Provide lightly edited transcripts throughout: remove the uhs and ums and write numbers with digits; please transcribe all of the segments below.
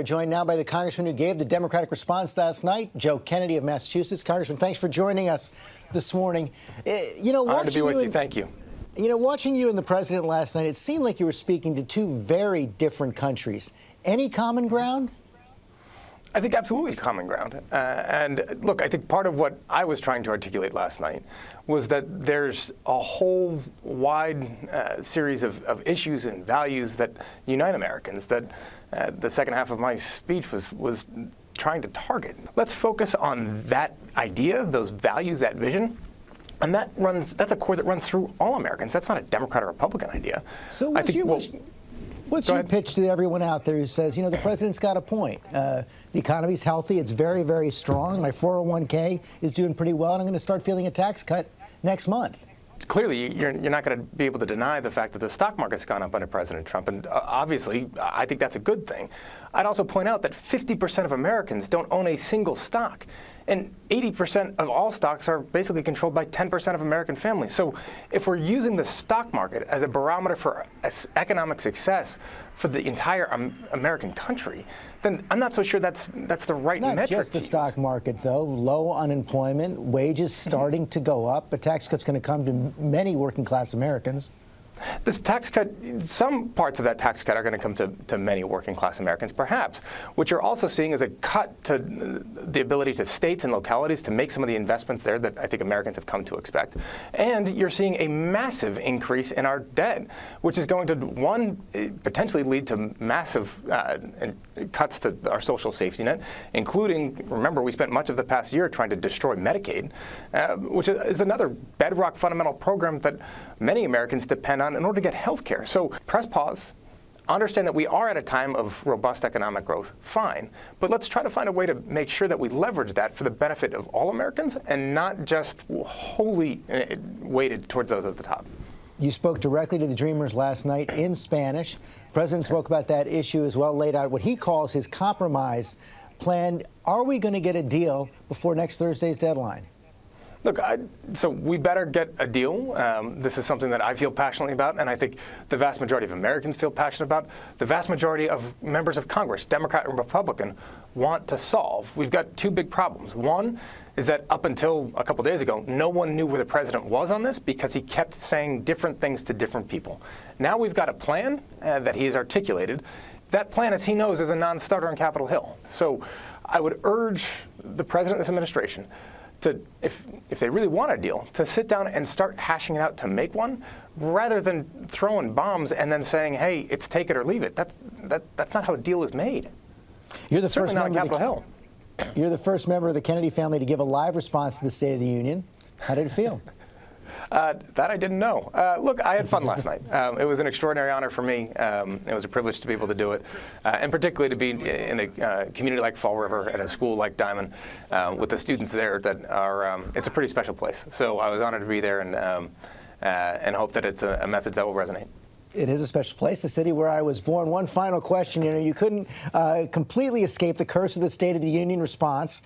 are joined now by the congressman who gave the Democratic response last night, Joe Kennedy of Massachusetts. Congressman, thanks for joining us this morning. Honored to be with you. Thank you. Watching you and the president last night, it seemed like you were speaking to two very different countries. Any common ground? I think absolutely common ground. And look, I think part of what I was trying to articulate last night was that there's a whole wide series of issues and values that unite Americans that the second half of my speech was trying to target. Let's focus on that idea, those values, that vision. And that's a core that runs through all Americans. That's not a Democrat or Republican idea. So what's your pitch to everyone out there who says, the president's got a point. The economy's healthy. It's very, very strong. My 401k is doing pretty well, and I'm going to start feeling a tax cut next month. Clearly, you're not going to be able to deny the fact that the stock market's gone up under President Trump, and obviously, I think that's a good thing. I'd also point out that 50% of Americans don't own a single stock, and 80% of all stocks are basically controlled by 10% of American families. So if we're using the stock market as a barometer for economic success for the entire American country, then I'm not so sure that's the right metric. Not just the stock market, though. Low unemployment, wages starting to go up. A tax cut's going to come to many working-class Americans. This tax cut, some parts of that tax cut are going to come to many working class Americans, perhaps. What you're also seeing is a cut to the ability to states and localities to make some of the investments there that I think Americans have come to expect. And you're seeing a massive increase in our debt, which is going to, potentially lead to massive cuts to our social safety net, including, remember, we spent much of the past year trying to destroy Medicaid, which is another bedrock fundamental program that many Americans depend on in order to get health care. So press pause, understand that we are at a time of robust economic growth, fine, but let's try to find a way to make sure that we leverage that for the benefit of all Americans and not just wholly weighted towards those at the top. You spoke directly to the Dreamers last night in Spanish. The president spoke about that issue as well, laid out what he calls his compromise plan. Are we going to get a deal before next Thursday's deadline? Look, so we better get a deal. This is something that I feel passionately about, and I think the vast majority of Americans feel passionate about. The vast majority of members of Congress, Democrat and Republican, want to solve. We've got two big problems. One is that up until a couple days ago, no one knew where the president was on this because he kept saying different things to different people. Now we've got a plan that he has articulated. That plan, as he knows, is a non-starter on Capitol Hill. So I would urge the president and this administration to, if they really want a deal, to sit down and start hashing it out to make one, rather than throwing bombs and then saying, "Hey, it's take it or leave it." That's not how a deal is made. You're the first member on Capitol Hill. You're the first member of the Kennedy family to give a live response to the State of the Union. How did it feel? That I didn't know. Look, I had fun last night. It was an extraordinary honor for me. It was a privilege to be able to do it, and particularly to be in a community like Fall River, at a school like Diamond, with the students there that are, it's a pretty special place. So I was honored to be there and hope that it's a message that will resonate. It is a special place, the city where I was born. One final question. You couldn't completely escape the curse of the State of the Union response.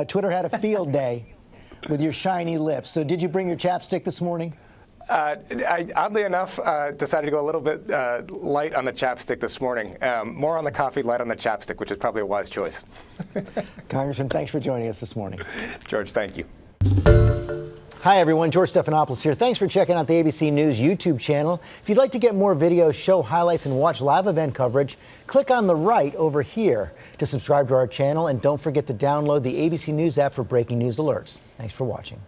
Twitter had a field day with your shiny lips. So did you bring your chapstick this morning? I, oddly enough, decided to go a little bit light on the chapstick this morning. More on the coffee, light on the chapstick, which is probably a wise choice. Congressman, thanks for joining us this morning. George, thank you. Hi, everyone. George Stephanopoulos here. Thanks for checking out the ABC News YouTube channel. If you'd like to get more videos, show highlights, and watch live event coverage, click on the right over here to subscribe to our channel. And don't forget to download the ABC News app for breaking news alerts. Thanks for watching.